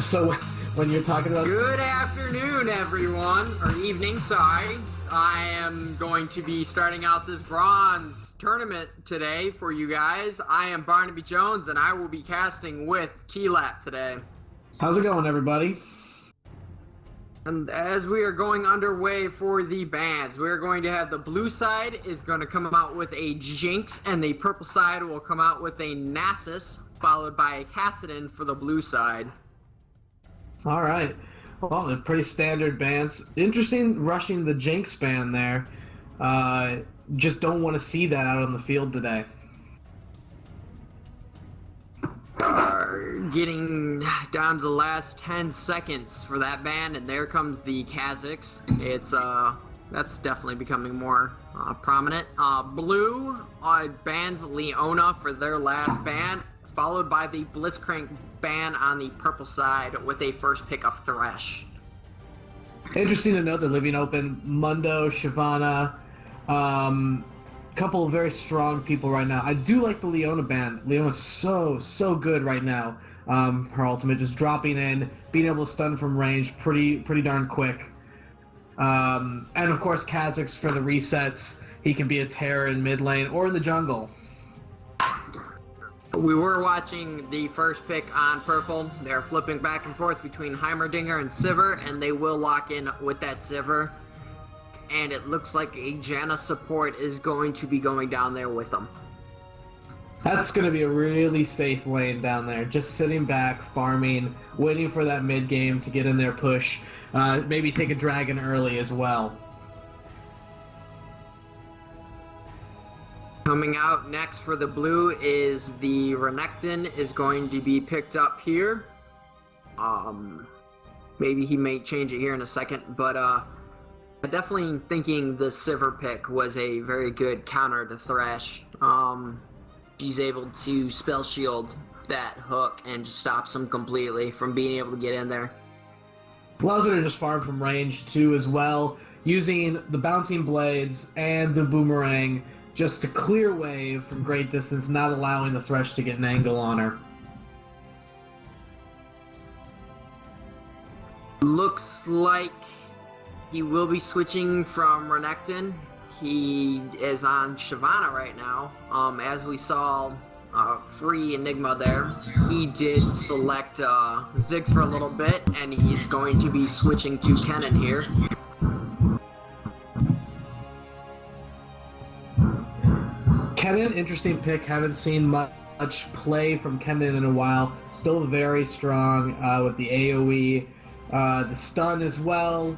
So when you're talking about... Good afternoon, everyone, or evening, sorry. I am going to be starting out this bronze tournament today for you guys. I am Barnaby Jones, and I will be casting with T-Lap today. How's it going, everybody? And as we are going underway for the bands, we're going to have the blue side is going to come out with a Jinx, and the purple side will come out with a Nasus, followed by a Cassidon for the blue side. All right. Well, they're pretty standard bands. Interesting rushing the Jinx band there. Just don't want to see that out on the field today. Getting down to the last 10 seconds for that band, and there comes the Kha'Zix. It's that's definitely becoming more prominent. Blue bans Leona for their last band, followed by the Blitzcrank ban on the purple side with a first pick of Thresh. Interesting to note they're leaving open Mundo, Shyvana, couple of very strong people right now. I do like the Leona band. Leona's so good right now. Her ultimate just dropping in, being able to stun from range pretty darn quick. And of course Kha'Zix for the resets. He can be a terror in mid lane or in the jungle. We were watching the first pick on purple. They're flipping back and forth between Heimerdinger and Sivir, and they will lock in with that Sivir. And it looks like a Janna support is going to be going down there with them. That's going to be a really safe lane down there. Just sitting back, farming, waiting for that mid game to get in there, push. Maybe take a dragon early as well. Coming out next for the blue is the Renekton is going to be picked up here. Maybe he may change it here in a second, but I'm definitely thinking the Sivir pick was a very good counter to Thresh. She's able to spell shield that hook and just stops him completely from being able to get in there. Allows her to just farm from range too as well, using the bouncing blades and the boomerang just to clear wave from great distance, not allowing the Thresh to get an angle on her. Looks like he will be switching from Renekton. He is on Shyvana right now. As we saw free Enigma there, he did select Ziggs for a little bit, and he's going to be switching to Kennen here. Kennen, interesting pick. Haven't seen much play from Kennen in a while. Still very strong with the AoE, the stun as well.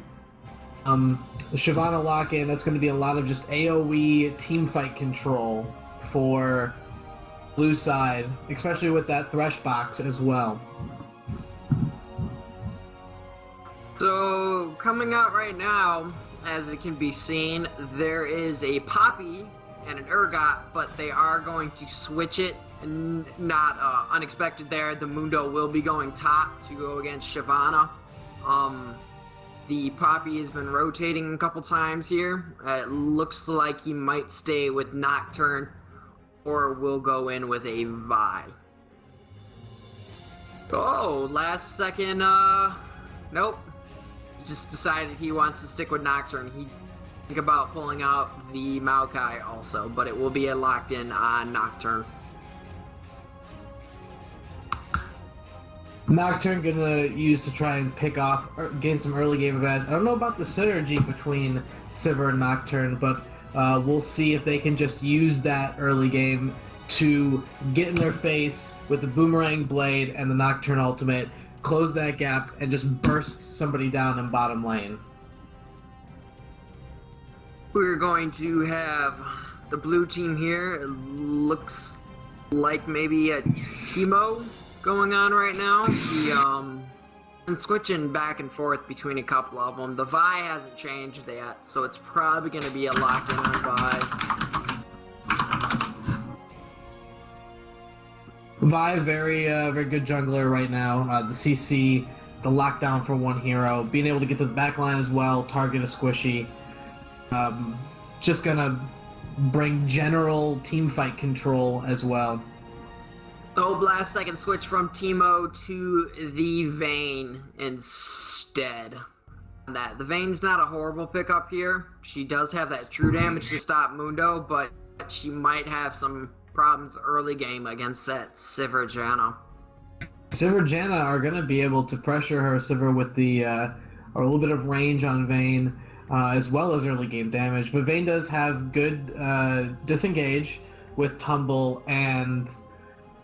The Shyvana lock-in, that's going to be a lot of just AoE teamfight control for blue side, especially with that Thresh box as well. So, coming out right now, as it can be seen, there is a Poppy and an Urgot, but they are going to switch it, and not unexpected there. The Mundo will be going top to go against Shyvana. The Poppy has been rotating a couple times here. It looks like he might stay with Nocturne, or will go in with a Vi. Oh, last second, nope. Just decided he wants to stick with Nocturne. He think about pulling out the Maokai also, but it will be a locked in on Nocturne. Nocturne gonna use to try and pick off, gain some early game advantage. I don't know about the synergy between Sivir and Nocturne, but we'll see if they can just use that early game to get in their face with the Boomerang Blade and the Nocturne ultimate, close that gap, and just burst somebody down in bottom lane. We're going to have the blue team here. It looks like maybe a Teemo going on right now. And switching back and forth between a couple of them. The Vi hasn't changed yet, so it's probably going to be a lock-in on Vi. Vi, very good jungler right now. The CC, the lockdown for one hero, being able to get to the back line as well, target a squishy. Just gonna bring general team fight control as well. Oh, last second switch from Teemo to the Vayne instead. That the Vayne's not a horrible pickup here. She does have that true damage to stop Mundo, but she might have some problems early game against that Sivir Janna. Sivir Janna are going to be able to pressure her Sivir with the or a little bit of range on Vayne, as well as early game damage. But Vayne does have good disengage with Tumble and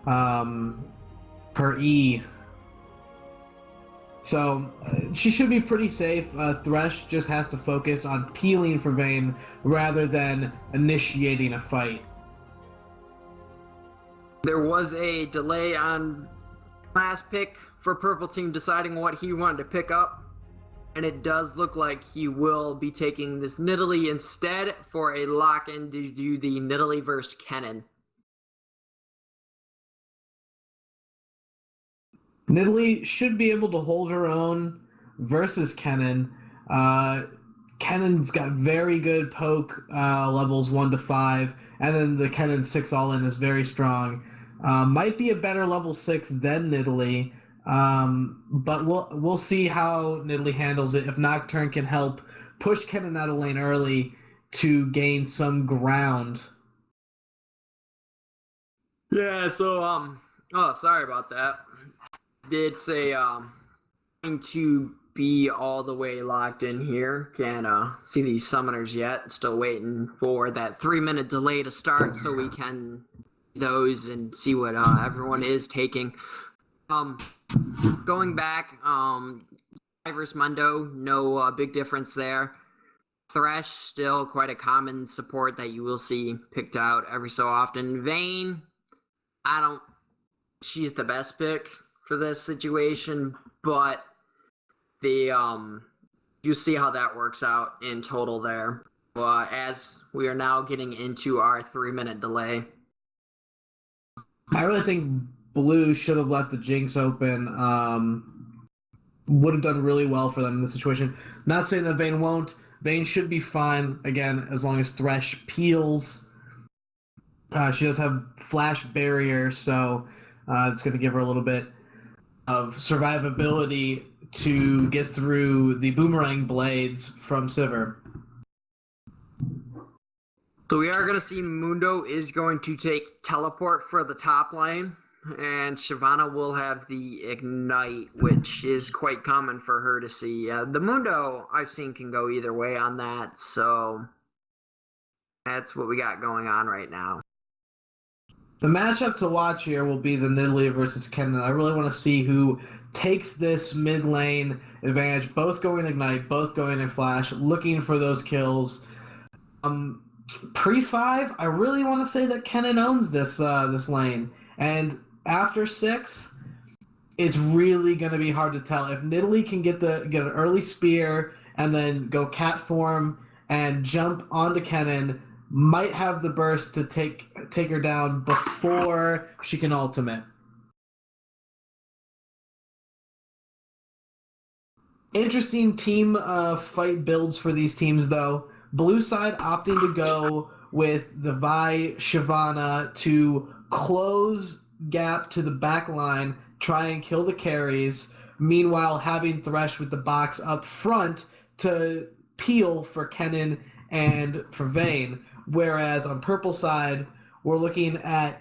her E. So she should be pretty safe. Thresh just has to focus on peeling for Vayne rather than initiating a fight. There was a delay on last pick for Purple Team deciding what he wanted to pick up, and it does look like he will be taking this Nidalee instead for a lock-in to do the Nidalee versus Kennen. Nidalee should be able to hold her own versus Kennen. Kennen's got very good poke levels 1 to 5, and then the Kennen 6 all-in is very strong. Might be a better level 6 than Nidalee, but we'll see how Nidalee handles it. If Nocturne can help push Kennen out of lane early to gain some ground. Yeah, so oh, sorry about that. It's a going to be all the way locked in here. Can't see these summoners yet. Still waiting for that 3-minute delay to start so we can those and see what everyone is taking. Going back, versus Mundo, no big difference there. Thresh still quite a common support that you will see picked out every so often. Vayne, she's the best pick for this situation, but the you see how that works out in total there. As we are now getting into our 3-minute delay. I really think Blue should have left the Jinx open. Would have done really well for them in this situation. Not saying that Vayne won't. Vayne should be fine, again, as long as Thresh peels. She does have Flash Barrier, so it's going to give her a little bit of survivability to get through the Boomerang Blades from Sivir. So we are going to see Mundo is going to take Teleport for the top lane, and Shyvana will have the Ignite, which is quite common for her to see. The Mundo I've seen can go either way on that, so that's what we got going on right now. The matchup to watch here will be the Nidalee versus Kennen. I really want to see who takes this mid lane advantage, both going Ignite, both going in Flash, looking for those kills. Pre-5, I really want to say that Kennen owns this lane. And after 6, it's really going to be hard to tell. If Nidalee can get an early spear and then go cat form and jump onto Kennen, might have the burst to take her down before she can ultimate. Interesting team fight builds for these teams, though. Blue side opting to go with the Vi Shyvana to close gap to the back line, try and kill the carries, meanwhile having Thresh with the box up front to peel for Kennen and for Vayne. Whereas on purple side, we're looking at,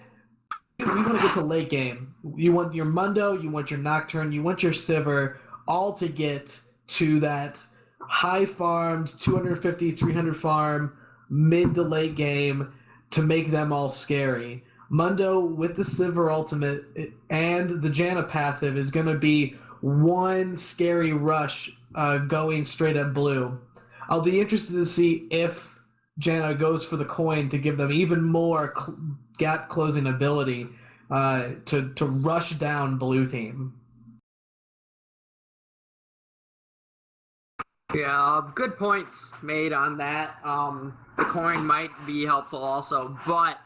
we want to get to late game. You want your Mundo, you want your Nocturne, you want your Sivir, all to get to that high farmed 250, 300 farm mid to late game to make them all scary. Mundo with the Sivir ultimate and the Janna passive is going to be one scary rush going straight at blue. I'll be interested to see if Janna goes for the coin to give them even more gap closing ability to rush down blue team. Yeah, good points made on that. The coin might be helpful also, but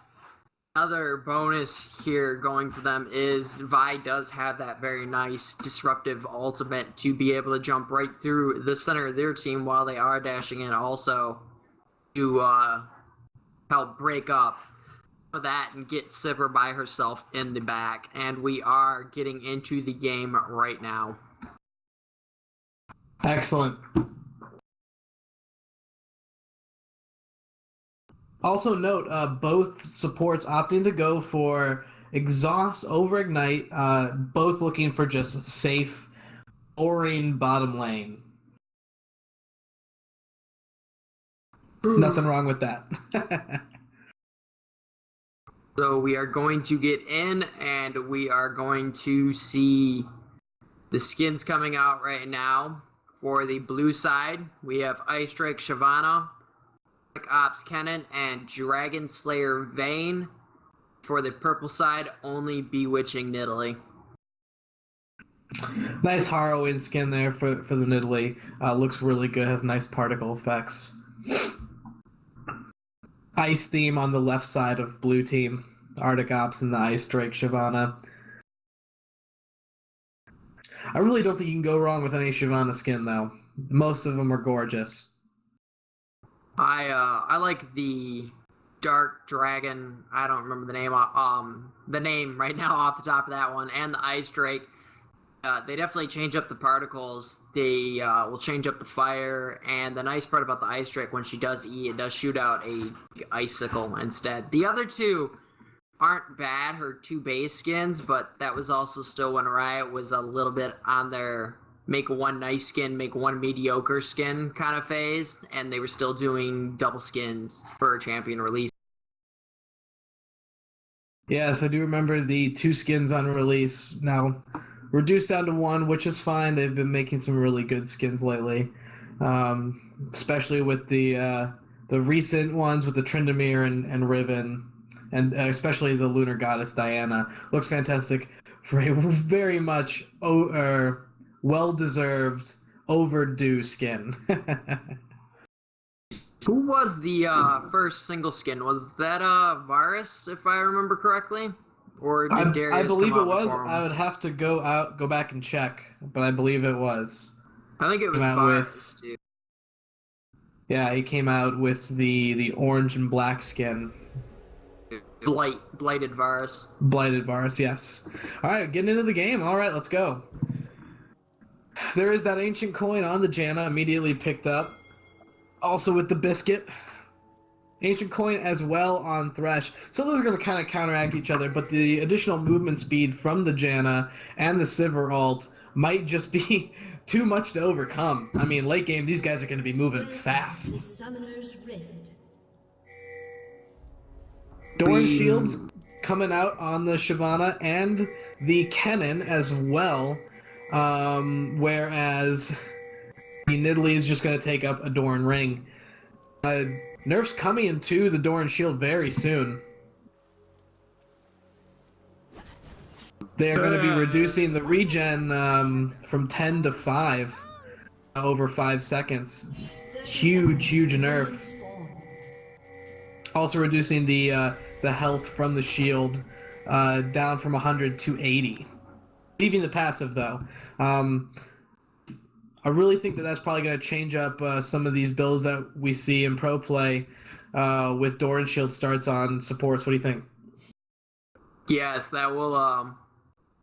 another bonus here going for them is Vi does have that very nice disruptive ultimate to be able to jump right through the center of their team while they are dashing in also to help break up of that and get Sivir by herself in the back. And we are getting into the game right now. Excellent. Also note, both supports opting to go for Exhaust over Ignite, both looking for just a safe, boring bottom lane. Nothing wrong with that. So we are going to get in, and we are going to see the skins coming out right now. For the blue side, we have Ice Drake Shyvana, Ops Kennen, and Dragon Slayer Vayne. For the purple side, only Bewitching Nidalee. Nice Harrowing skin there for the Nidalee. Looks really good, has nice particle effects. Ice theme on the left side of blue team. Arctic Ops and the Ice Drake Shyvana. I really don't think you can go wrong with any Shyvana skin, though. Most of them are gorgeous. I like the Dark Dragon. I don't remember the name right now off the top of that one, and the Ice Drake. They definitely change up the particles. They will change up the fire, and the nice part about the Ice Drake, when she does E, it does shoot out a icicle instead. The other two aren't bad, her two base skins, but that was also still when Riot was a little bit on their make one nice skin, make one mediocre skin kind of phase, and they were still doing double skins for champion release. Yes, I do remember the two skins on release. Now, reduced down to one, which is fine. They've been making some really good skins lately, especially with the recent ones with the Tryndamere and Riven, and especially the Lunar Goddess Diana. Looks fantastic for a very much well-deserved, overdue skin. Who was the first single skin? Was that Varus, if I remember correctly? Or did Darius I believe come out it was. before him? I would have to go back and check, but I believe it was. I think it was Varus, too. Yeah, he came out with the orange and black skin. Blighted Varus. Blighted Varus, yes. All right, getting into the game. All right, let's go. There is that ancient coin on the Janna, immediately picked up. Also with the biscuit. Ancient coin as well on Thresh. So those are going to kind of counteract each other, but the additional movement speed from the Janna and the Sivir ult might just be too much to overcome. I mean, late game, these guys are going to be moving fast. Doran Shields coming out on the Shyvana and the Kennen as well, whereas the Nidalee is just going to take up a Doran Ring. Nerf's coming into the Doran Shield very soon. They're going to be reducing the regen from 10 to 5 over 5 seconds. Huge nerf. Also reducing the health from the shield down from 100 to 80. Leaving the passive, though. I really think that that's probably going to change up some of these builds that we see in pro play with Doran Shield starts on supports. What do you think? Yes, that will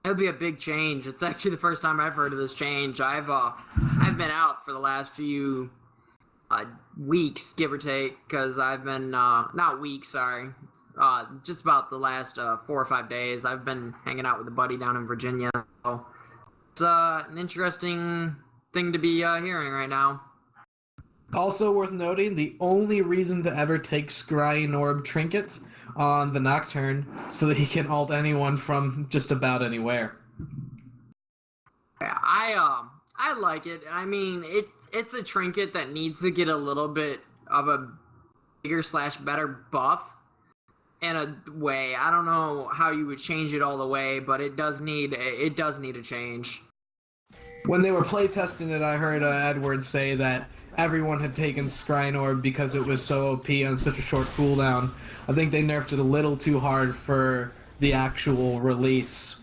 that'll be a big change. It's actually the first time I've heard of this change. I've been out for the last few weeks, give or take, because I've been not weeks, sorry. Just about the last 4 or 5 days. I've been hanging out with a buddy down in Virginia. So it's an interesting thing to be hearing right now. Also worth noting, the only reason to ever take Scrying Orb Trinket on the Nocturne so that he can ult anyone from just about anywhere. Yeah, I like it. I mean, it's a trinket that needs to get a little bit of a bigger / better buff in a way. I don't know how you would change it all the way, but it does need a change. When they were playtesting it, I heard Edwards say that everyone had taken Scrying Orb because it was so OP on such a short cooldown. I think they nerfed it a little too hard for the actual release.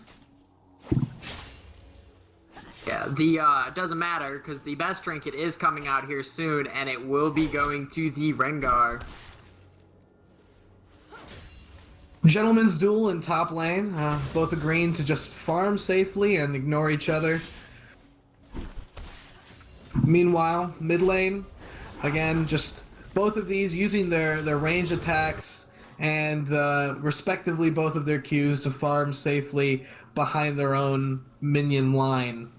Yeah, it doesn't matter because the best trinket is coming out here soon, and it will be going to the Rengar. Gentleman's duel in top lane, both agreeing to just farm safely and ignore each other. Meanwhile, mid lane, again, just both of these using their range attacks and respectively both of their Qs to farm safely behind their own minion line.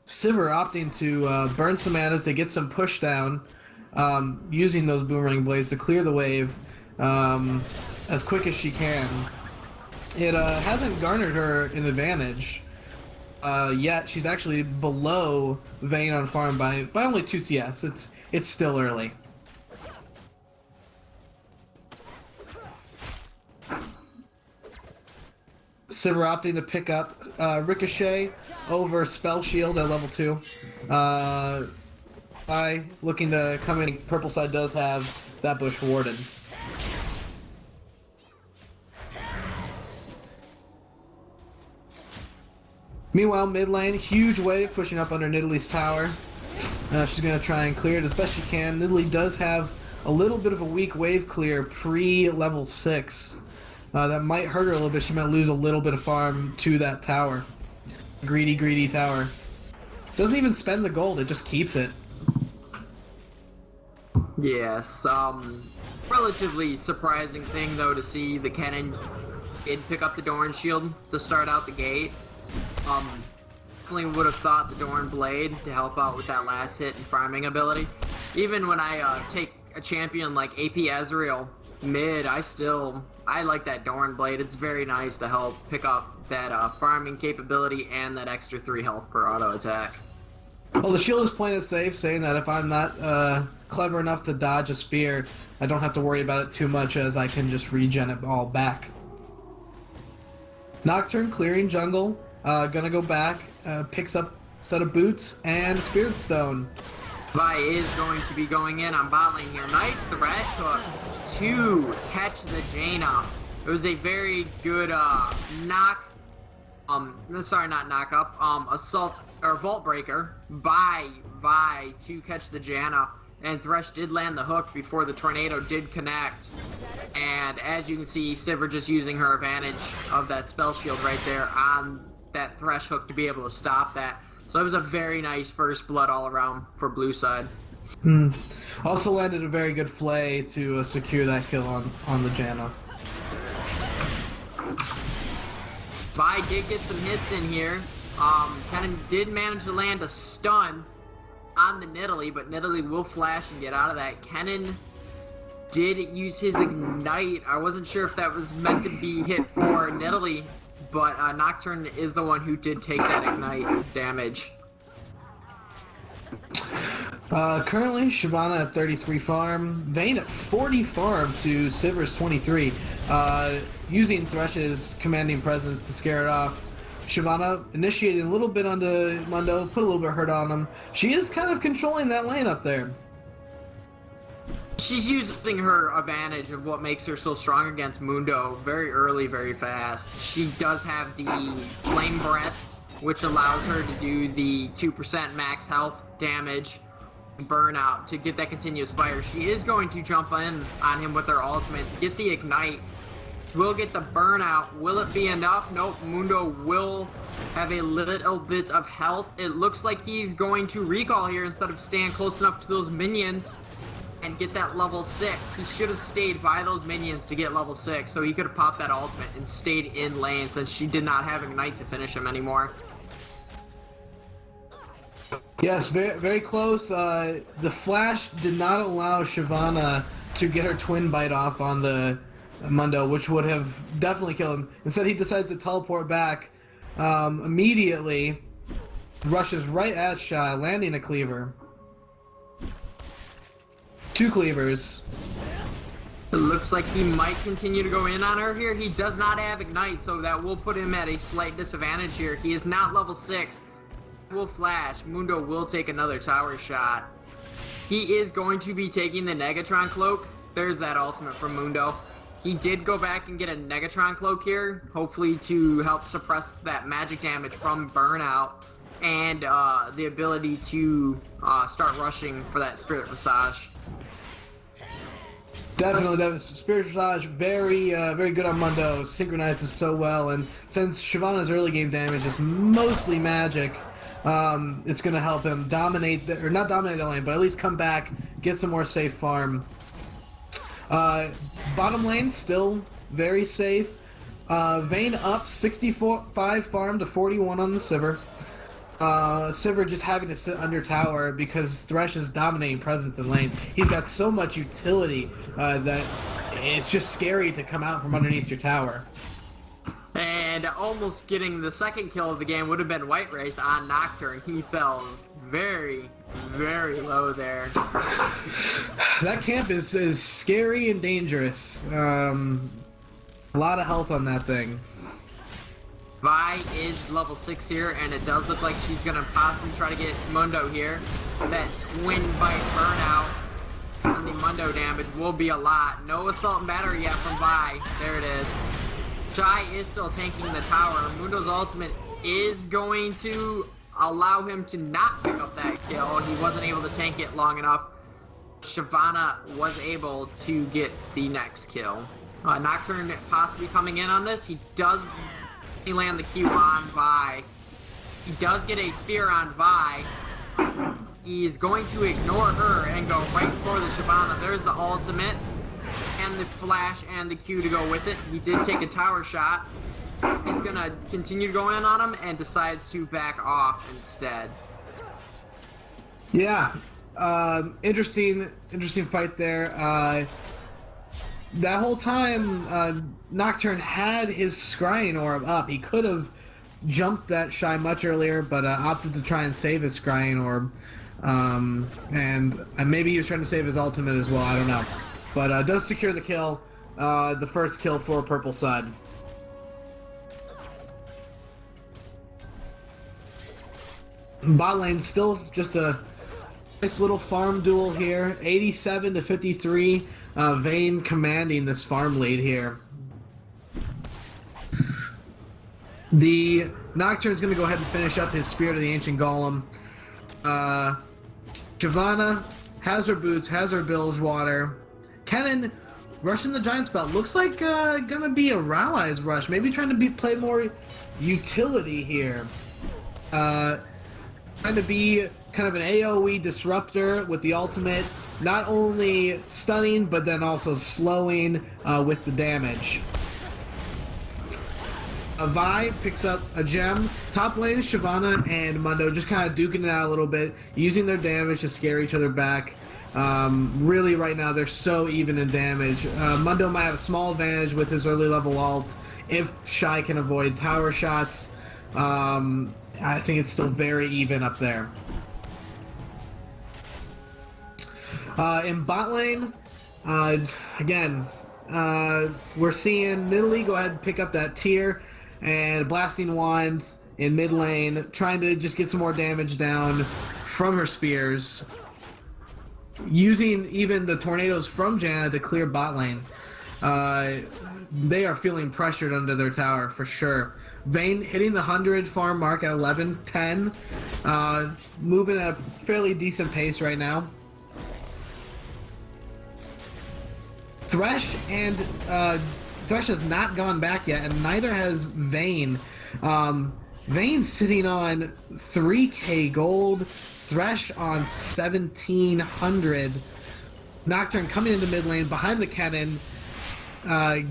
Sivir opting to burn some mana to get some push down, using those boomerang blades to clear the wave as quick as she can. It hasn't garnered her an advantage yet. She's actually below Vayne on farm by only 2 CS. It's still early. Sivir opting to pick up Ricochet over Spell Shield at level 2. By looking to come in, purple side does have that bush warded. Meanwhile, mid lane, huge wave pushing up under Nidalee's tower. She's going to try and clear it as best she can. Nidalee does have a little bit of a weak wave clear pre-level 6. That might hurt her a little bit. She might lose a little bit of farm to that tower. Greedy, greedy tower. Doesn't even spend the gold, it just keeps it. Yes, relatively surprising thing though to see the Kennen did pick up the Dorn shield to start out the gate. Definitely would have thought the Dorn blade to help out with that last hit and farming ability. Even when I take a champion like AP Ezreal mid, I like that Dorn blade. It's very nice to help pick up that farming capability and that extra 3 health per auto attack. Well, the shield is playing it safe, saying that if I'm not clever enough to dodge a spear, I don't have to worry about it too much, as I can just regen it all back. Nocturne clearing jungle, gonna go back, picks up a set of boots and Spirit Stone. Vi is going to be going in on bot lane here. Nice thresh hook to catch the Jaina. It was a very good assault or vault breaker by Vi to catch the Jaina. And Thresh did land the hook before the tornado did connect. And as you can see, Sivir just using her advantage of that spell shield right there on that Thresh hook to be able to stop that. So it was a very nice first blood all around for blue side. Also landed a very good flay to secure that kill on the Jaina. Vi did get some hits in here. Kennen did manage to land a stun on the Nidalee, but Nidalee will flash and get out of that. Kennen did use his Ignite. I wasn't sure if that was meant to be hit for Nidalee, but Nocturne is the one who did take that Ignite damage. Currently, Shyvana at 33 farm, Vayne at 40 farm to Sivir's 23. Using Thresh's commanding presence to scare it off. Shyvana initiated a little bit onto Mundo, put a little bit of hurt on him. She is kind of controlling that lane up there. She's using her advantage of what makes her so strong against Mundo very early, very fast. She does have the Flame Breath, which allows her to do the 2% max health damage burnout to get that continuous fire. She is going to jump in on him with her ultimate, get the Ignite. Will get the burnout. Will it be enough? Nope. Mundo will have a little bit of health. It looks like he's going to recall here instead of staying close enough to those minions and get that level 6. He should have stayed by those minions to get level 6, so he could have popped that ultimate and stayed in lane since she did not have Ignite to finish him anymore. Yes, very, very close. The flash did not allow Shyvana to get her twin bite off on the Mundo, which would have definitely killed him. Instead, he decides to teleport back immediately, rushes right at Shy, landing a cleaver. 2 cleavers. It looks like he might continue to go in on her here. He does not have Ignite, so that will put him at a slight disadvantage here. He is not level 6. Will flash. Mundo will take another tower shot. He is going to be taking the Negatron Cloak. There's that ultimate from Mundo. He did go back and get a Negatron Cloak here, hopefully to help suppress that magic damage from Burnout and the ability to start rushing for that Spirit Visage. Definitely. Spirit Visage, very good on Mundo. Synchronizes so well, and since Shyvana's early game damage is mostly magic, it's going to help him dominate, or not dominate the lane, but at least come back, get some more safe farm. Bottom lane, still very safe. Vayne up 65 farm to 41 on the Sivir. Sivir just having to sit under tower because Thresh is dominating presence in lane. He's got so much utility that it's just scary to come out from underneath your tower. And almost getting the second kill of the game would have been White Wraith on Nocturne. He fell very, very low there. That camp is scary and dangerous. A lot of health on that thing. Vi is level 6 here, and it does look like she's going to possibly try to get Mundo here. That twin bite burnout on the Mundo damage will be a lot. No assault and battery yet from Vi. There it is. Shy is still tanking the tower. Mundo's ultimate is going to allow him to not pick up that kill. He wasn't able to tank it long enough. Shyvana was able to get the next kill. Nocturne possibly coming in on this. He does land the Q on Vi. He does get a fear on Vi. He's going to ignore her and go right for the Shyvana. There's the ultimate and the flash and the Q to go with it. He did take a tower shot. He's gonna continue to go in on him and decides to back off instead. Yeah, interesting fight there. That whole time, Nocturne had his Scrying Orb up. He could have jumped that Shy much earlier, but opted to try and save his Scrying Orb. And maybe he was trying to save his ultimate as well, I don't know. But does secure the kill, the first kill for purple side. Bot lane still just a nice little farm duel here. 87 to 53. Vayne commanding this farm lead here. The Nocturne's going to go ahead and finish up his Spirit of the Ancient Golem. Shyvana has her boots, has her bilge water. Kennen rushing the Giant Spell. Looks like gonna be a Rallies rush. Maybe trying to play more utility here. Trying to be kind of an AoE disruptor with the ultimate. Not only stunning, but then also slowing with the damage. Vi picks up a gem. Top lane, Shyvana and Mundo just kind of duking it out a little bit, using their damage to scare each other back. Really, right now, they're so even in damage. Mundo might have a small advantage with his early level ult if Shy can avoid tower shots. I think it's still very even up there. In bot lane, again, we're seeing Nidalee go ahead and pick up that tier, and Blasting Wands in mid lane, trying to just get some more damage down from her spears, using even the tornadoes from Janna to clear bot lane. They are feeling pressured under their tower for sure. Vayne hitting the 100 farm mark at 11-10, moving at a fairly decent pace right now. Thresh has not gone back yet, and neither has Vayne. Vayne's sitting on 3k gold, Thresh on 1700. Nocturne coming into mid lane behind the Kennen,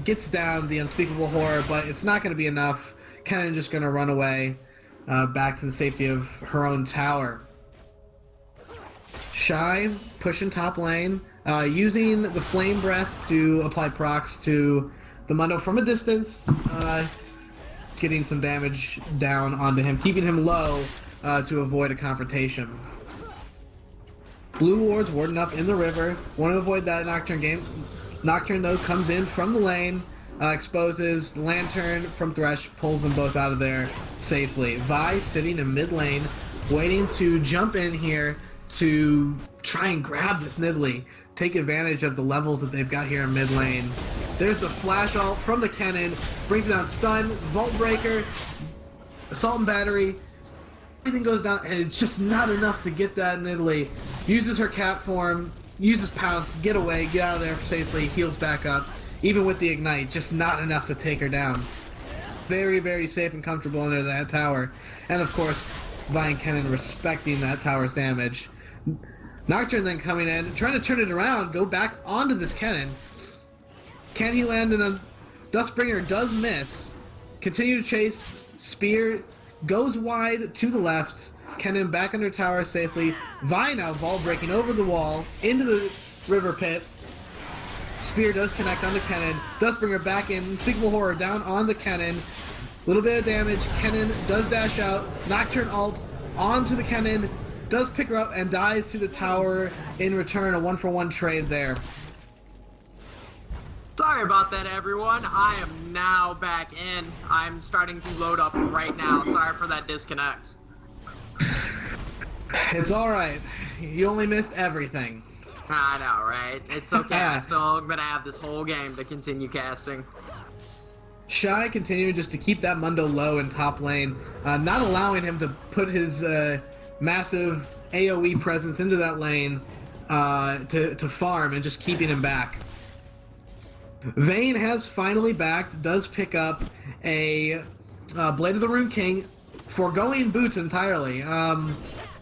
gets down the Unspeakable Horror, but it's not going to be enough. Kennen just going to run away back to the safety of her own tower. Shy pushing top lane, using the Flame Breath to apply procs to the Mundo from a distance, getting some damage down onto him, keeping him low to avoid a confrontation. Blue wards warding up in the river, want to avoid that Nocturne game. Nocturne, though, comes in from the lane, exposes Lantern from Thresh, pulls them both out of there safely. Vi sitting in mid lane, waiting to jump in here to try and grab this Nidalee, take advantage of the levels that they've got here in mid lane. There's the flash ult from the Kennen, brings down stun, Vault Breaker, assault and battery. Everything goes down, and it's just not enough to get that Nidalee. Uses her cap form, uses Pounce, get away, get out of there safely, heals back up. Even with the Ignite, just not enough to take her down. Very, very safe and comfortable under that tower. And of course, Vi and Kennen respecting that tower's damage. Nocturne then coming in, trying to turn it around, go back onto this Kennen. Can he land in a... Dustbringer does miss. Continue to chase. Spear goes wide to the left. Kennen back under tower safely. Vi now vault breaking over the wall into the river pit. Spear does connect onto Kennen. Dustbringer back in. Unspeakable Horror down on the Kennen. Little bit of damage. Kennen does dash out. Nocturne ult onto the Kennen. Does pick her up and dies to the tower. In return, a 1-for-1 trade there. Sorry about that, everyone. I am now back in. I'm starting to load up right now. Sorry for that disconnect. It's alright. You only missed everything. I know, right? It's okay. I'm still gonna have this whole game to continue casting. Shy continued just to keep that Mundo low in top lane, not allowing him to put his massive AoE presence into that lane to farm and just keeping him back. Vayne has finally backed, does pick up a Blade of the Rune King, foregoing boots entirely.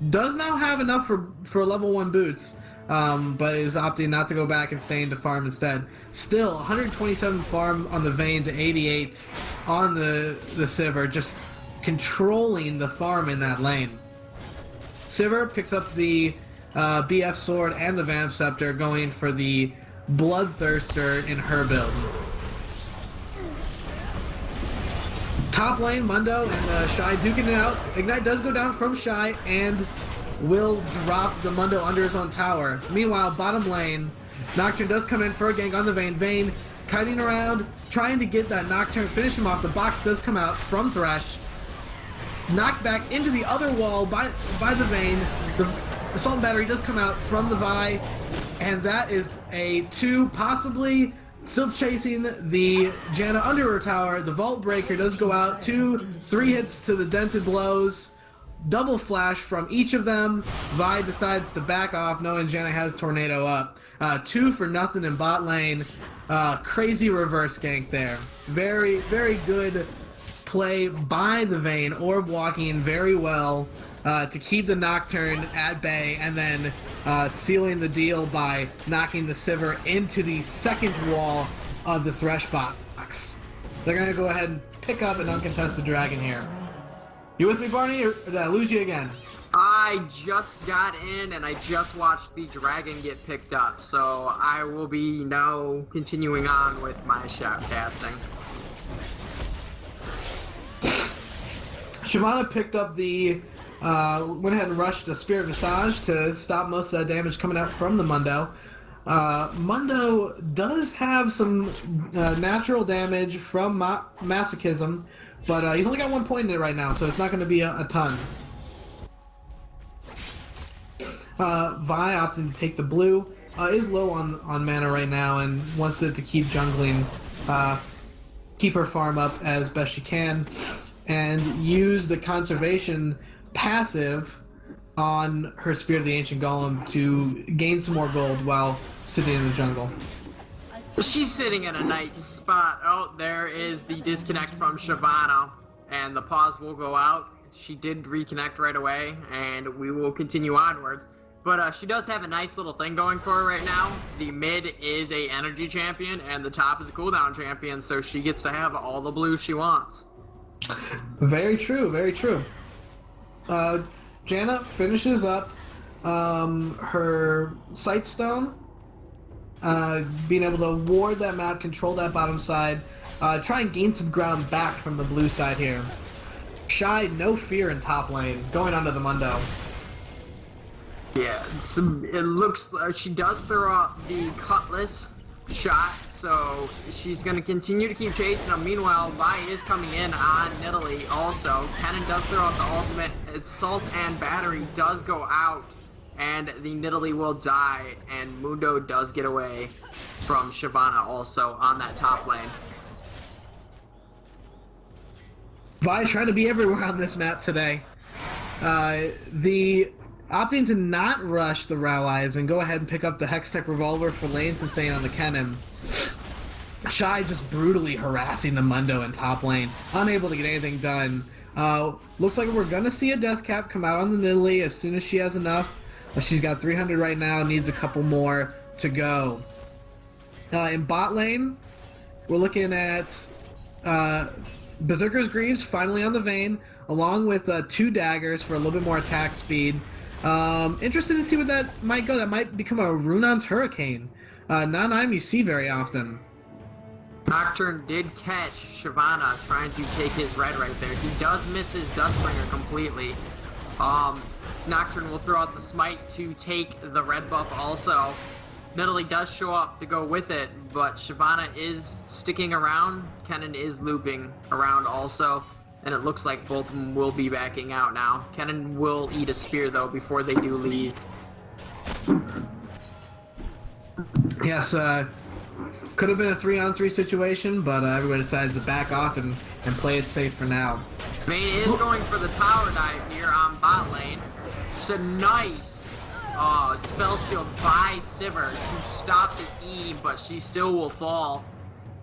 Does now have enough for level 1 boots, but is opting not to go back and staying to farm instead. Still, 127 farm on the Vayne to 88 on the Sivir, just controlling the farm in that lane. Sivir picks up the BF Sword and the Vamp Scepter, going for the Bloodthirster in her build. Top lane, Mundo and Shy duking it out. Ignite does go down from Shy and will drop the Mundo under his own tower. Meanwhile, bottom lane, Nocturne does come in for a gank on the Vayne. Vayne kiting around, trying to get that Nocturne, finish him off. The box does come out from Thresh. Knocked back into the other wall by the Vayne. The Assault Battery does come out from the Vi, and that is a 2, possibly still chasing the Janna under her tower. The Vault Breaker does go out, 2, 3 hits to the dented blows. Double flash from each of them. Vi decides to back off, knowing Janna has Tornado up. 2 for nothing in bot lane. Crazy reverse gank there. Very, very good play by the Vayne, orb walking very well to keep the Nocturne at bay, and then sealing the deal by knocking the Sivir into the second wall of the Thresh box. They're going to go ahead and pick up an uncontested dragon here. You with me, Barney, or did I lose you again? I just got in and I just watched the dragon get picked up, so I will be now continuing on with my shout casting. Shyvana picked up the, went ahead and rushed a Spirit Visage to stop most of that damage coming out from the Mundo. Mundo does have some natural damage from Masochism, but he's only got 1 point in it right now, so it's not going to be a ton. Vi opting to take the blue, is low on mana right now and wants it to keep jungling, keep her farm up as best she can, and use the conservation passive on her Spirit of the Ancient Golem to gain some more gold while sitting in the jungle. She's sitting in a nice spot. Oh, there is the disconnect from Shyvana, and the pause will go out. She did reconnect right away, and we will continue onwards. But she does have a nice little thing going for her right now. The mid is a energy champion, and the top is a cooldown champion, so she gets to have all the blue she wants. Very true, very true. Janna finishes up her Sightstone, being able to ward that map, control that bottom side, try and gain some ground back from the blue side here. Shy, no fear in top lane, going onto the Mundo. Yeah, it looks like she does throw out the Cutlass shot, so she's going to continue to keep chasing him. Meanwhile, Vi is coming in on Nidalee also. Kennen does throw out the ultimate. Assault and Battery does go out, and the Nidalee will die, and Mundo does get away from Shyvana also on that top lane. Vi trying to be everywhere on this map today. The opting to not rush the Roweyes and go ahead and pick up the Hextech Revolver for lane sustain on the Kennen. Shy just brutally harassing the Mundo in top lane, unable to get anything done. Looks like we're gonna see a Death Cap come out on the Nidalee as soon as she has enough. She's got 300 right now, needs a couple more to go. In bot lane, we're looking at Berserker's Greaves finally on the Vayne, along with 2 daggers for a little bit more attack speed. Interested to see what that might go. That might become a Runon's Hurricane. Not an item you see very often. Nocturne did catch Shyvana trying to take his red right there. He does miss his Dustbringer completely. Nocturne will throw out the smite to take the red buff also. Nidalee does show up to go with it, but Shyvana is sticking around. Kennen is looping around also, and it looks like both of them will be backing out now. Kennen will eat a spear though before they do leave. Yes, could have been a 3-on-3 situation, but everybody decides to back off and play it safe for now. Vayne is going for the tower dive here on bot lane. Just a nice spell shield by Sivir to stop the E, but she still will fall.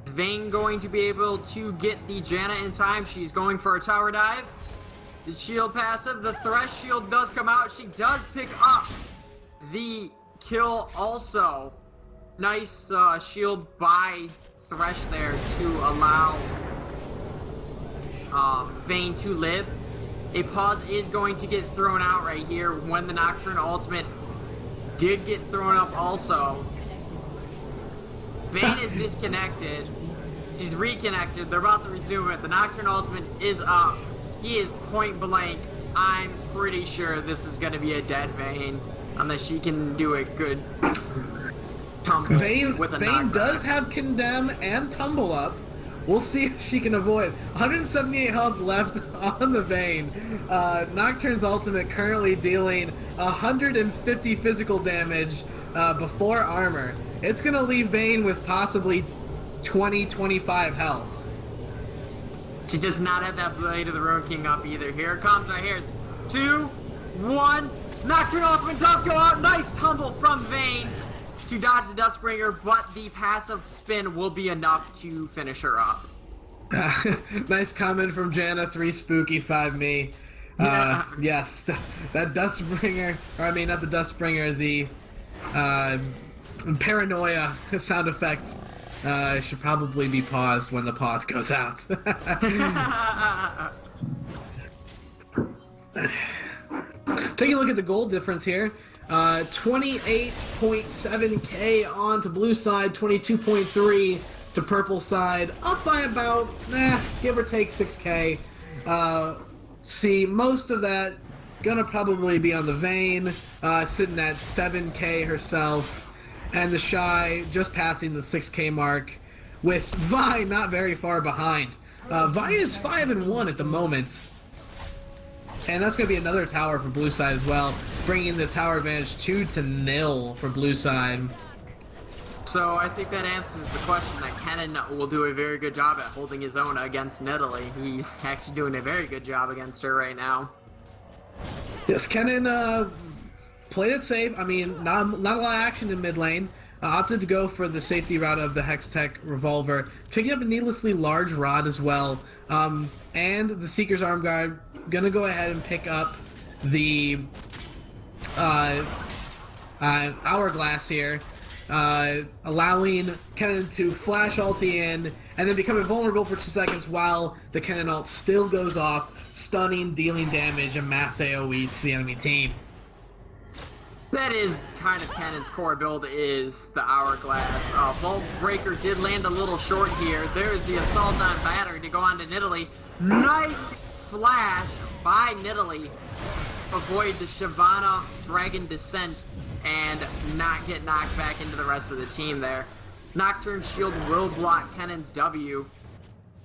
Vayne going to be able to get the Janna in time. She's going for a tower dive. The shield passive, the Thresh shield does come out. She does pick up the kill also. Nice shield by Thresh there to allow Vayne to live. A pause is going to get thrown out right here when the Nocturne ultimate did get thrown up also. Vayne is disconnected. She's reconnected. They're about to resume it. The Nocturne ultimate is up. He is point blank. I'm pretty sure this is going to be a dead Vayne unless she can do a good tumble with a Vayne does have Condemn and Tumble Up. We'll see if she can avoid. 178 health left on the Vayne. Nocturne's ultimate currently dealing 150 physical damage before armor. It's going to leave Vayne with possibly 20-25 health. She does not have that Blade of the Ruin King up either. Here it comes right here. 2, 1. Nocturne ultimate does go out. Nice tumble from Vayne to dodge the Dustbringer, but the passive spin will be enough to finish her up. Nice comment from Janna, 3 spooky, 5 me. Yes, that Dustbringer, or I mean not the Dustbringer, the paranoia sound effect should probably be paused when the pause goes out. Taking a look at the gold difference here. 28.7k on to blue side, 22.3 to purple side, up by about, give or take 6k. See, most of that gonna probably be on the Vayne, sitting at 7k herself, and the Shy just passing the 6k mark, with Vi not very far behind. Vi is 5-1 at the moment. And that's going to be another tower for blue side as well, bringing the tower advantage 2-0 for blue side. So I think that answers the question that Kennen will do a very good job at holding his own against Nidalee. He's actually doing a very good job against her right now. Yes, Kennen played it safe. I mean, not a lot of action in mid lane. Opted to go for the safety route of the Hextech Revolver, picking up a needlessly large rod as well. And the Seeker's Arm Guard gonna go ahead and pick up the Hourglass here, allowing Kennen to flash ulti in and then become invulnerable for 2 seconds while the Kennen ult still goes off, stunning, dealing damage, and mass AoE to the enemy team. That is kind of Kennen's core build, is the Hourglass. Vault Breaker did land a little short here. There's the Assault on Battery to go on to Nidalee. Nice flash by Nidalee. Avoid the Shyvana Dragon Descent and not get knocked back into the rest of the team there. Nocturne Shield will block Kennen's W.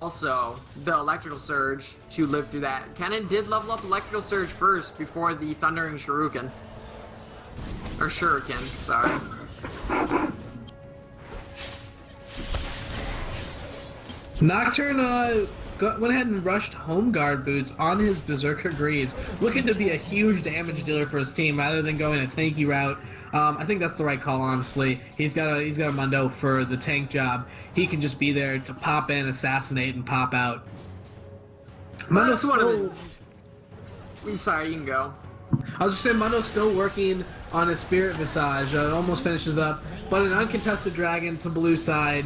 Also, the Electrical Surge to live through that. Kennen did level up Electrical Surge first before the Thundering Shuriken. Or Shuriken, sorry. Nocturne went ahead and rushed Home Guard boots on his Berserker Greaves, looking to be a huge damage dealer for his team rather than going a tanky route. I think that's the right call, honestly. He's got a Mundo for the tank job. He can just be there to pop in, assassinate, and pop out. Mundo's still... Sorry, you can go. I was just saying, Mundo's still working on his Spirit Visage. Almost finishes up, but an uncontested dragon to blue side.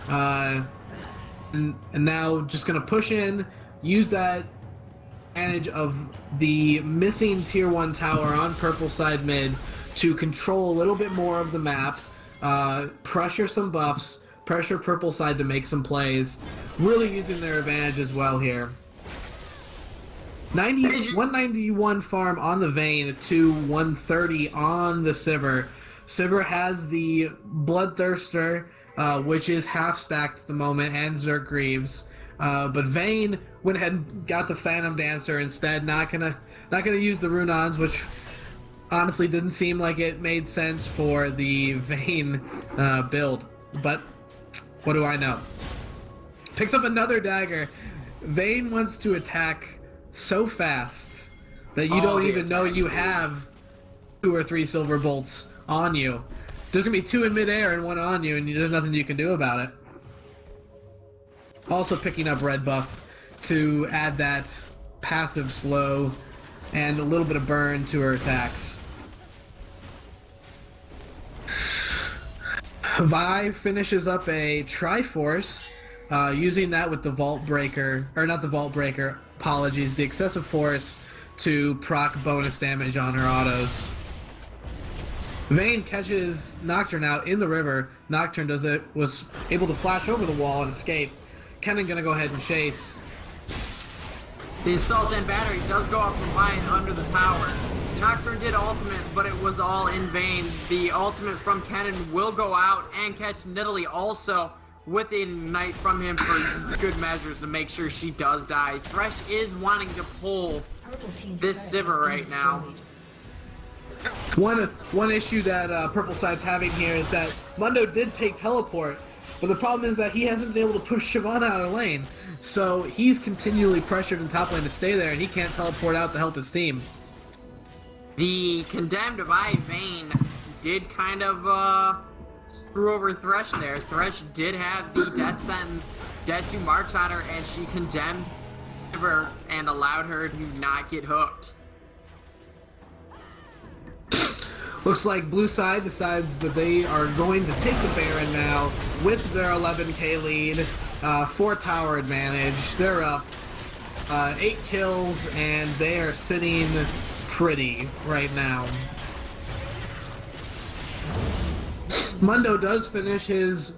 And now just going to push in, use that advantage of the missing tier 1 tower on purple side mid to control a little bit more of the map, pressure some buffs, pressure purple side to make some plays, really using their advantage as well here. 191 farm on the Vayne to 130 on the Sivir. Sivir has the Bloodthirster, which is half stacked at the moment, and Zerg Greaves. But Vayne went ahead and got the Phantom Dancer instead, not gonna use the Runons, which honestly didn't seem like it made sense for the Vayne build. But what do I know? Picks up another dagger. Vayne wants to attack so fast that you don't even know you have 2 or 3 silver bolts on you. There's gonna be 2 in midair and 1 on you, and there's nothing you can do about it. Also picking up red buff to add that passive slow and a little bit of burn to her attacks. Vi finishes up a Triforce, using that with the Vault Breaker, or not the Vault Breaker, apologies, the Excessive Force to proc bonus damage on her autos. Vayne catches Nocturne out in the river. Nocturne was able to flash over the wall and escape. Kennen gonna go ahead and chase. The Assault and Battery does go up from behind under the tower. Nocturne did ultimate, but it was all in vain. The ultimate from Kennen will go out and catch Nidalee also with a Ignite from him for good measures to make sure she does die. Thresh is wanting to pull this Sivir right now. One issue that Purple Side's having here is that Mundo did take teleport, but the problem is that he hasn't been able to push Shyvana out of lane. So he's continually pressured in top lane to stay there, and he can't teleport out to help his team. The Condemned by Vayne did kind of screw over Thresh there. Thresh did have the death sentence, dead to marks on her, and she condemned Sivir and allowed her to not get hooked. Looks like Blue Side decides that they are going to take the Baron now with their 11k lead, 4 tower advantage. They're up 8 kills, and they are sitting pretty right now. Mundo does finish his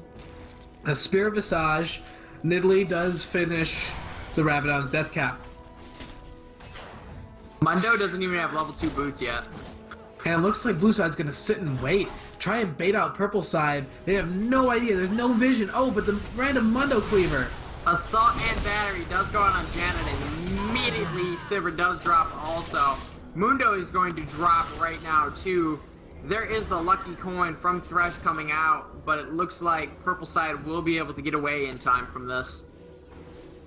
Spirit Visage. Nidalee does finish the Rabadon's Death Cap. Mundo doesn't even have level 2 boots yet. And it looks like Blue Side's gonna sit and wait. Try and bait out Purple Side. They have no idea. There's no vision. Oh, but the random Mundo Cleaver. Assault and Battery does go out on Janet, and immediately Sivir does drop also. Mundo is going to drop right now too. There is the lucky coin from Thresh coming out, but it looks like Purple Side will be able to get away in time from this.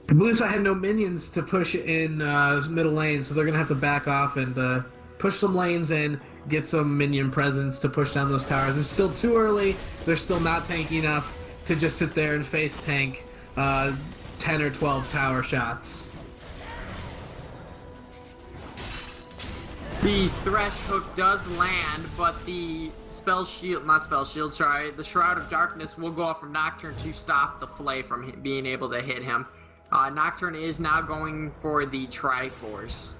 Blue Side had no minions to push in middle lane, so they're gonna have to back off and push some lanes in, get some minion presence to push down those towers. It's still too early. They're still not tanky enough to just sit there and face tank 10 or 12 tower shots. The Thresh hook does land, but the the Shroud of Darkness will go off from Nocturne to stop the Flay from being able to hit him. Nocturne is now going for the Triforce.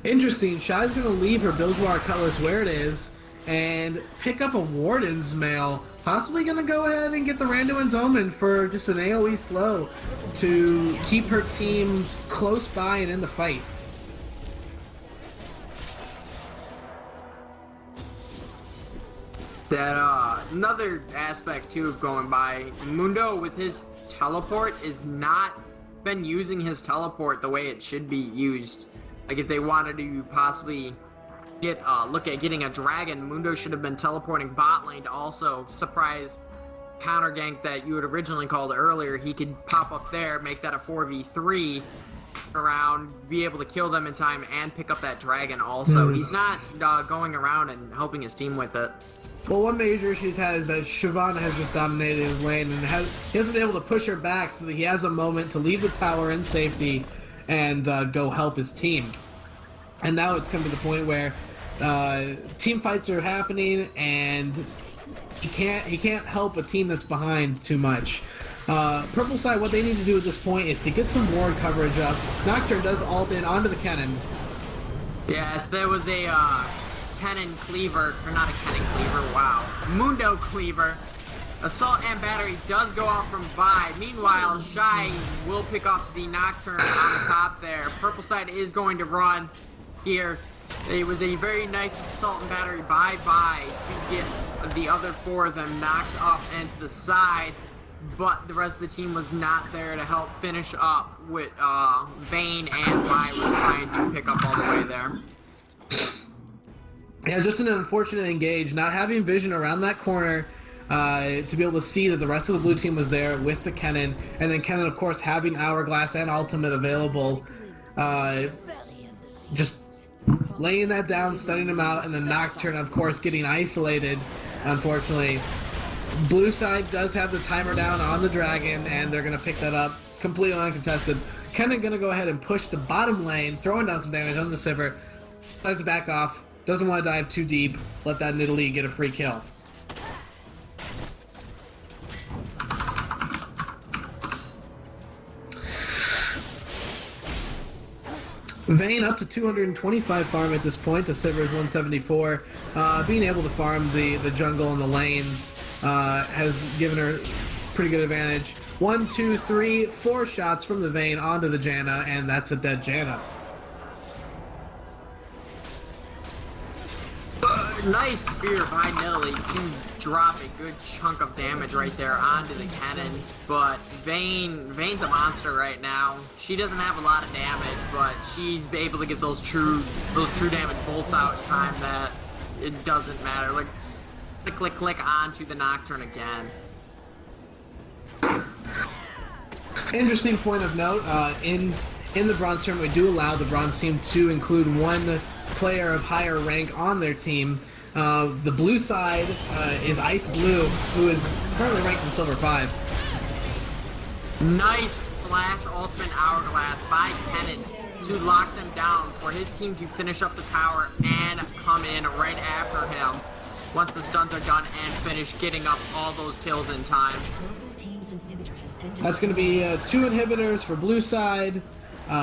Interesting. Shai's going to leave her Bilgewater Cutlass where it is and pick up a Warden's Mail. Possibly going to go ahead and get the Randuin's Omen for just an AoE slow to keep her team close by and in the fight. That another aspect too of going by, Mundo with his teleport is not been using his teleport the way it should be used. Like if they wanted to possibly look at getting a dragon, Mundo should have been teleporting bot lane to also surprise counter gank that you had originally called earlier, he could pop up there, make that a 4v3 around, be able to kill them in time, and pick up that dragon also. He's not going around and helping his team with it. Well, one major she's had is that Shyvana has just dominated his lane, and he hasn't been able to push her back so that he has a moment to leave the tower in safety and go help his team. And now it's come to the point where team fights are happening, and he can't help a team that's behind too much. Purple side, what they need to do at this point is to get some ward coverage up. Nocturne does ult in onto the cannon. Yes, there was a cannon cleaver, or not a cannon cleaver, wow. Mundo cleaver. Assault and battery does go off from Vi. Meanwhile, Shy will pick up the Nocturne on the top there. Purple side is going to run here. It was a very nice assault and battery by Vi to get the other four of them knocked up and to the side, but the rest of the team was not there to help finish up with Vayne and Vi were trying to pick up all the way there. Yeah, just an unfortunate engage, not having vision around that corner to be able to see that the rest of the blue team was there with the Kennen, and then Kennen, of course, having Hourglass and Ultimate available, just laying that down, stunning him out, and then Nocturne, of course, getting isolated, unfortunately. Blue side does have the timer down on the dragon, and they're going to pick that up completely uncontested. Kennen going to go ahead and push the bottom lane, throwing down some damage on the Sivir. Decides to back off, doesn't want to dive too deep, let that Nidalee get a free kill. Vayne up to 225 farm at this point to Sivir's 174. Being able to farm the jungle and the lanes has given her pretty good advantage. 1, 2, 3, 4 shots from the Vayne onto the Janna, and that's a dead Janna. Nice spear by Nidalee to drop a good chunk of damage right there onto the cannon, but Vayne's a monster right now. She doesn't have a lot of damage, but she's able to get those true damage bolts out in time that it doesn't matter. Like, click onto the Nocturne again. Interesting point of note, in the Bronze tournament, we do allow the Bronze team to include one player of higher rank on their team. The blue side is Ice Blue, who is currently ranked in Silver 5. Nice flash ultimate Hourglass by Kennen to lock them down for his team to finish up the tower and come in right after him once the stuns are done and finish getting up all those kills in time. That's going to be 2 inhibitors for blue side.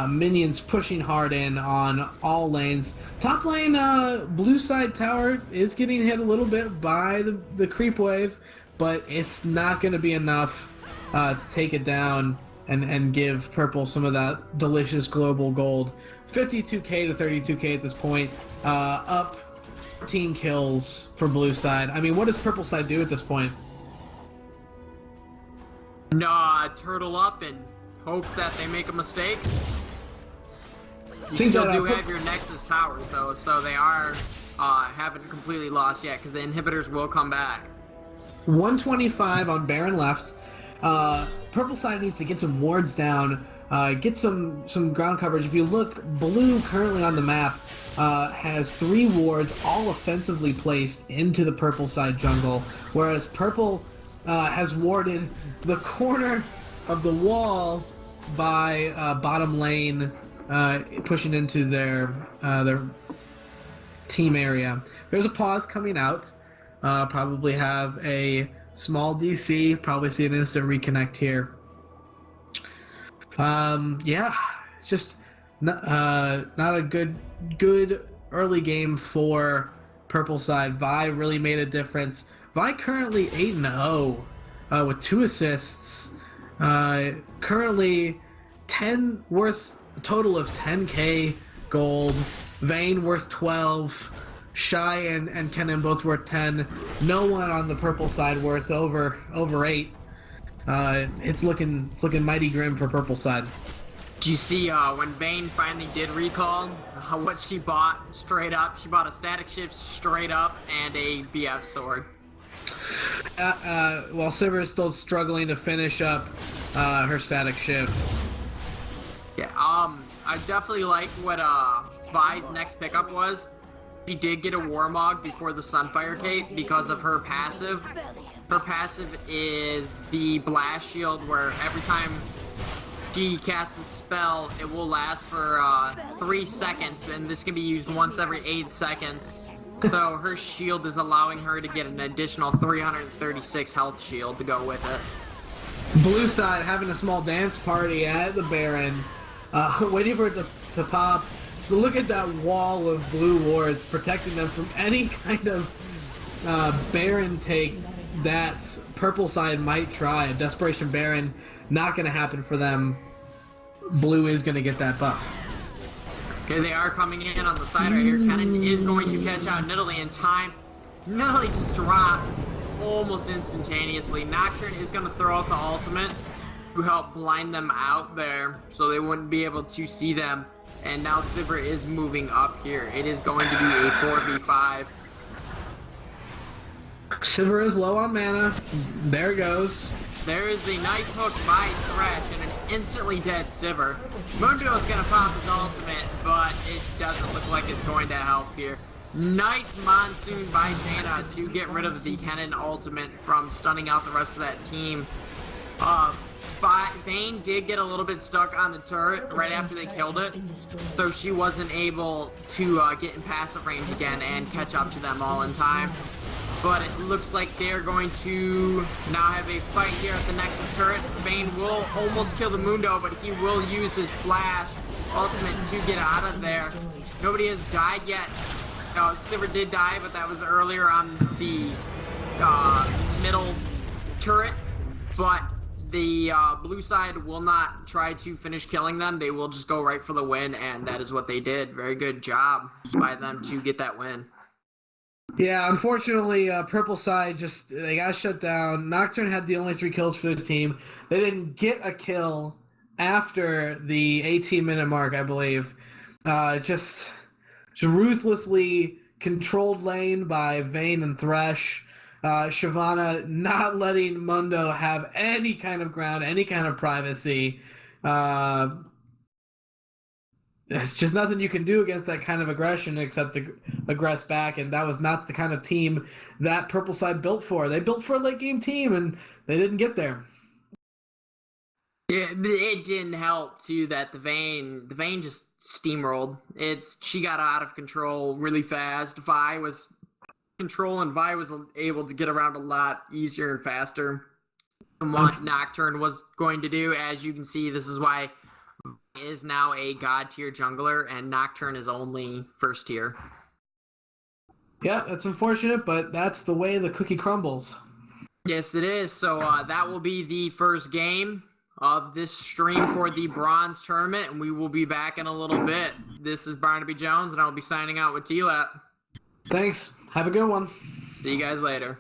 Minions pushing hard in on all lanes. Top lane, blue side tower is getting hit a little bit by the creep wave, but it's not going to be enough to take it down and give purple some of that delicious global gold. 52k to 32k at this point. Up 14 kills for blue side. I mean, what does purple side do at this point? Nah, turtle up and hope that they make a mistake. You Seems still that, do have your Nexus towers though, so they are haven't completely lost yet because the inhibitors will come back. 125 on Baron left. Purple side needs to get some wards down, get some ground coverage. If you look, blue currently on the map has 3 wards, all offensively placed into the purple side jungle, whereas purple has warded the corner of the wall by bottom lane, pushing into their team area. There's a pause coming out. Probably have a small DC. Probably see an instant reconnect here. Yeah, just not a good early game for purple side. Vi really made a difference. Vi currently 8-0 with 2 assists. Currently 10 worth a total of 10k gold. Vayne worth 12. Shy and Kennen both worth 10. No one on the purple side worth over 8. It's looking mighty grim for purple side. Did you see when Vayne finally did recall what she bought straight up? She bought a static shift straight up and a BF sword. while Sivir is still struggling to finish up her static shift. Yeah, I definitely like what Vi's next pickup was. She did get a Warmog before the Sunfire Cape because of her passive. Her passive is the Blast Shield, where every time she casts a spell, it will last for 3 seconds, and this can be used once every 8 seconds. So her shield is allowing her to get an additional 336 health shield to go with it. Blue side having a small dance party at the Baron, waiting for it to pop. So look at that wall of blue wards protecting them from any kind of Baron take that purple side might try. A Desperation Baron, not going to happen for them. Blue is going to get that buff. Okay, they are coming in on the side right here. Kennen is going to catch out Nidalee in time. Nidalee just dropped almost instantaneously. Nocturne is going to throw out the ultimate to help blind them out there so they wouldn't be able to see them. And now Sivir is moving up here. It is going to be a 4v5. Sivir is low on mana. There it goes. There is a nice hook by Thresh and an instantly dead Sivir. Mundo is going to pop his ultimate, but it doesn't look like it's going to help here. Nice Monsoon by Jaina to get rid of the Kennen ultimate from stunning out the rest of that team. Vayne did get a little bit stuck on the turret right after they killed it, so she wasn't able to get in passive range again and catch up to them all in time. But it looks like they're going to now have a fight here at the Nexus turret. Vayne will almost kill the Mundo, but he will use his flash ultimate to get out of there. Nobody has died yet. Sivir did die, but that was earlier on the middle turret. But the blue side will not try to finish killing them. They will just go right for the win, and that is what they did. Very good job by them to get that win. Yeah, unfortunately, purple side they got shut down. Nocturne had the only 3 kills for the team. They didn't get a kill after the 18-minute mark, I believe. Just ruthlessly controlled lane by Vayne and Thresh. Shyvana not letting Mundo have any kind of ground, any kind of privacy. There's just nothing you can do against that kind of aggression except to aggress back, and that was not the kind of team that purple side built for. They built for a late game team, and they didn't get there. Yeah, it didn't help too that the Vayne just steamrolled. She got out of control really fast. Vi was controlling. Vi was able to get around a lot easier and faster than what Nocturne was going to do. As you can see, this is why is now a god tier jungler and Nocturne is only first tier. Yeah, that's unfortunate, but that's the way the cookie crumbles. Yes, it is. So that will be the first game of this stream for the bronze tournament, and we will be back in a little bit. This is Barnaby Jones, and I'll be signing out with T-Lat. Thanks. Have a good one. See you guys later.